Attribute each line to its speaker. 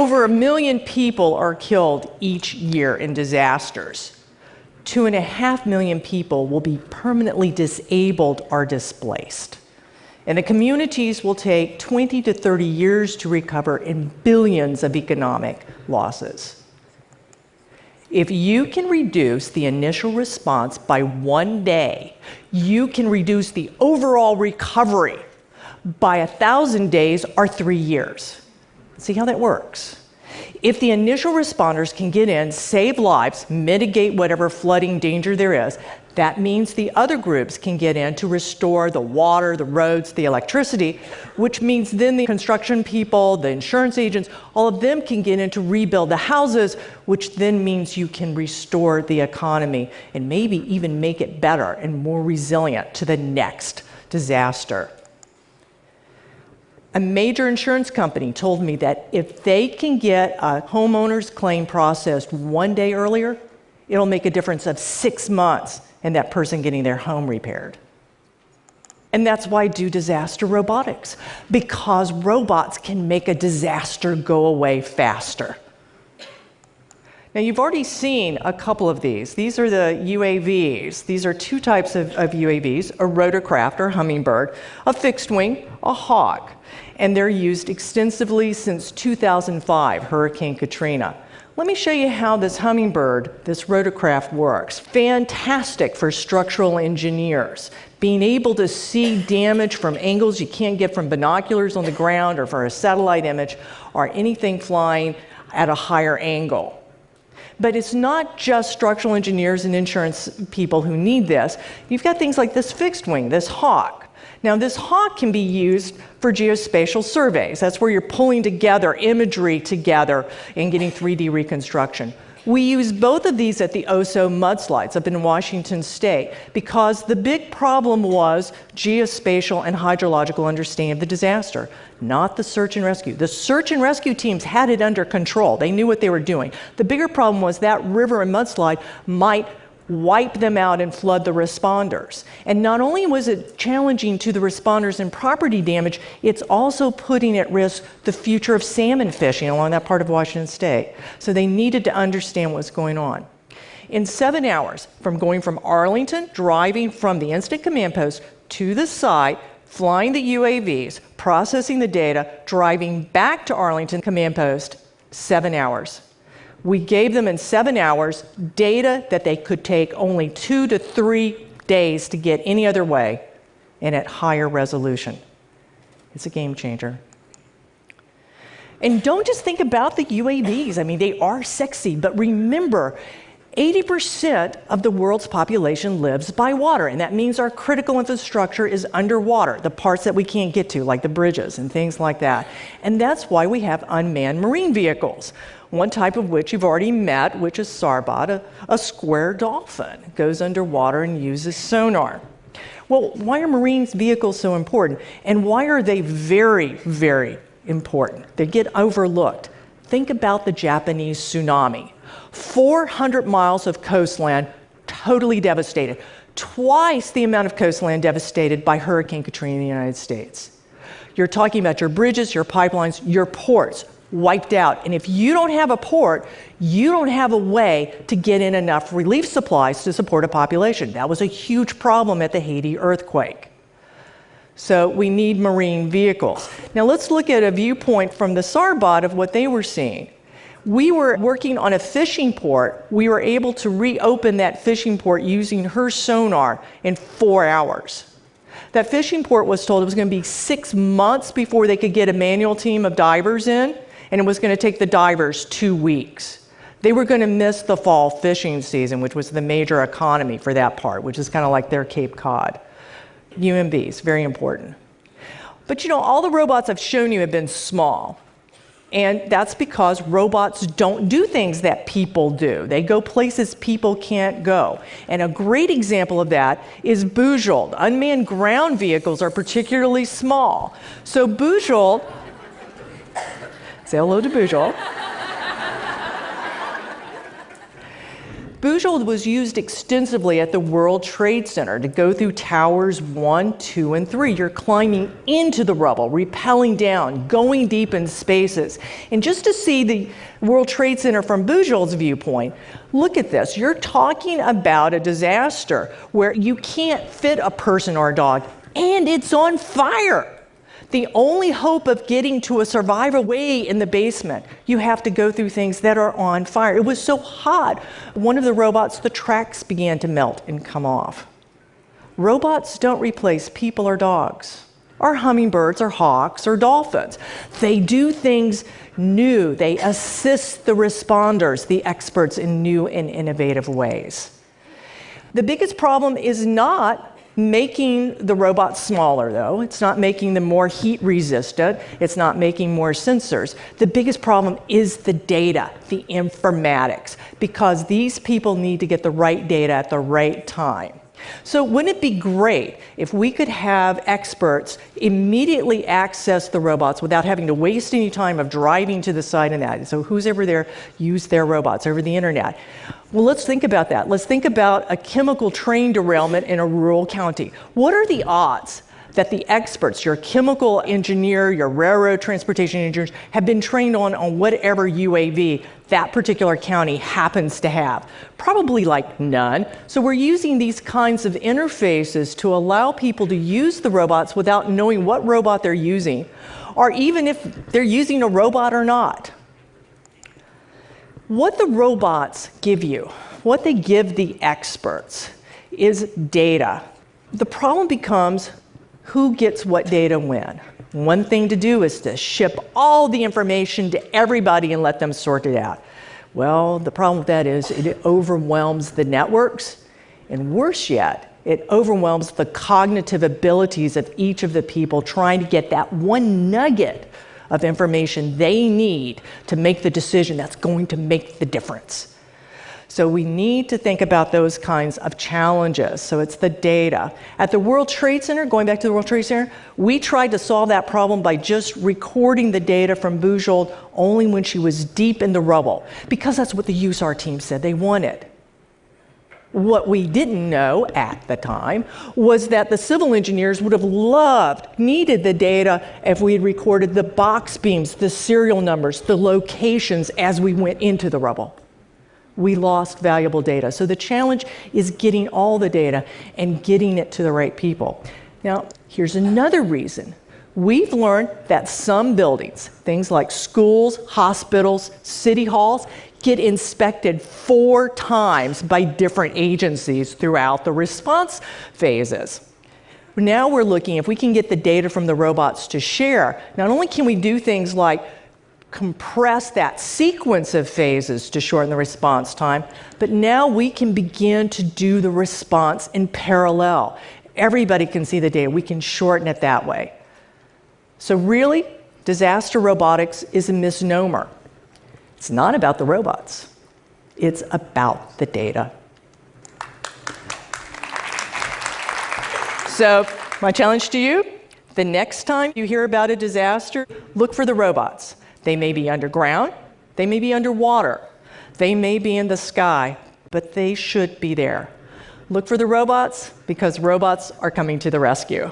Speaker 1: Over 1 million people are killed each year in disasters. 2.5 million people will be permanently disabled or displaced. And the communities will take 20 to 30 years to recover and billions of economic losses. If you can reduce the initial response by 1 day, you can reduce the overall recovery by 1,000 days or 3 years. See how that works? If the initial responders can get in, save lives, mitigate whatever flooding danger there is, that means the other groups can get in to restore the water, the roads, the electricity, which means then the construction people, the insurance agents, all of them can get in to rebuild the houses, which then means you can restore the economy and maybe even make it better and more resilient to the next disaster. A major insurance company told me that if they can get a homeowner's claim processed 1 day earlier, it'll make a difference of 6 months in that person getting their home repaired. And that's why I do disaster robotics, because robots can make a disaster go away faster. Now, you've already seen a couple of these. These are the UAVs. These are two types of UAVs, a rotorcraft or hummingbird, a fixed wing, a hawk. And they're used extensively since 2005, Hurricane Katrina. Let me show you how this hummingbird, this rotorcraft works. Fantastic for structural engineers. Being able to see damage from angles you can't get from binoculars on the ground or for a satellite image or anything flying at a higher angle. But it's not just structural engineers and insurance people who need this. You've got things like this fixed wing, this hawk. Now, this hawk can be used for geospatial surveys. That's where you're pulling together imagery together and getting 3D reconstruction. We use both of these at the Oso mudslides up in Washington State because the big problem was geospatial and hydrological understanding of the disaster, not the search and rescue. The search and rescue teams had it under control. They knew what they were doing. The bigger problem was that river and mudslide might wipe them out and flood the responders. And not only was it challenging to the responders and property damage, it's also putting at risk the future of salmon fishing along that part of Washington State. So they needed to understand what's going on. In 7 hours, from going from Arlington, driving from the instant command post to the site, flying the UAVs, processing the data, driving back to Arlington command post, 7 hours. We gave them in 7 hours data that they could take only 2 to 3 days to get any other way and at higher resolution. It's a game changer. And don't just think about the UAVs. I mean, they are sexy, but remember, 80% of the world's population lives by water, and that means our critical infrastructure is underwater, the parts that we can't get to, like the bridges and things like that. And that's why we have unmanned marine vehicles. One type of which you've already met, which is Sarbot, a square dolphin. It goes underwater and uses sonar. Well, why are marine vehicles so important? And why are they very, very important? They get overlooked. Think about the Japanese tsunami. 400 miles of coastline totally devastated. Twice the amount of coastline devastated by Hurricane Katrina in the United States. You're talking about your bridges, your pipelines, your ports, wiped out. And if you don't have a port, you don't have a way to get in enough relief supplies to support a population. That was a huge problem at the Haiti earthquake. So we need marine vehicles. Now let's look at a viewpoint from the Sarbot of what they were seeing. We were working on a fishing port. We were able to reopen that fishing port using her sonar in 4 hours. That fishing port was told it was going to be 6 months before they could get a manual team of divers in, and it was going to take the divers 2 weeks. They were going to miss the fall fishing season, which was the major economy for that part, which is kind of like their Cape Cod. UMVs, very important. But you know, all the robots I've shown you have been small. And that's because robots don't do things that people do. They go places people can't go. And a great example of that is Bujold. Unmanned ground vehicles are particularly small. So Bujold, say hello to Bujold. Bujold was used extensively at the World Trade Center to go through towers 1, 2, and 3. You're climbing into the rubble, rappelling down, going deep in spaces. And just to see the World Trade Center from Bujold's viewpoint, look at this. You're talking about a disaster where you can't fit a person or a dog, and it's on fire. The only hope of getting to a survivor way in the basement, you have to go through things that are on fire. It was so hot. One of the robots, the tracks began to melt and come off. Robots don't replace people or dogs, or hummingbirds, or hawks, or dolphins. They do things new. They assist the responders, the experts, in new and innovative ways. The biggest problem is not making the robots smaller, though. It's not making them more heat resistant. It's not making more sensors. The biggest problem is the data, the informatics, because these people need to get the right data at the right time. So wouldn't it be great if we could have experts immediately access the robots without having to waste any time of driving to the site and that? So who's ever there use their robots over the internet? Well, let's think about that. Let's think about a chemical train derailment in a rural county. What are the odds that the experts, your chemical engineer, your railroad transportation engineers, have been trained on whatever UAV that particular county happens to have? Probably like none. So we're using these kinds of interfaces to allow people to use the robots without knowing what robot they're using, or even if they're using a robot or not. What the robots give you, what they give the experts, is data. The problem becomes who gets what data when. One thing to do is to ship all the information to everybody and let them sort it out. Well, the problem with that is it overwhelms the networks, and worse yet, it overwhelms the cognitive abilities of each of the people trying to get that one nugget of information they need to make the decision that's going to make the difference. So we need to think about those kinds of challenges. So it's the data. At the World Trade Center, going back to the World Trade Center, we tried to solve that problem by just recording the data from Bujold only when she was deep in the rubble, because that's what the USAR team said they wanted. What we didn't know at the time was that the civil engineers would have needed the data if we had recorded the box beams, the serial numbers, the locations as we went into the rubble. We lost valuable data. So the challenge is getting all the data and getting it to the right people. Now, here's another reason. We've learned that some buildings, things like schools, hospitals, city halls, get inspected 4 times by different agencies throughout the response phases. Now we're looking if we can get the data from the robots to share. Not only can we do things like compress that sequence of phases to shorten the response time, but now we can begin to do the response in parallel. Everybody can see the data. We can shorten it that way. So really, disaster robotics is a misnomer. It's not about the robots. It's about the data. So my challenge to you, the next time you hear about a disaster, look for the robots. They may be underground, they may be underwater, they may be in the sky, but they should be there. Look for the robots, because robots are coming to the rescue.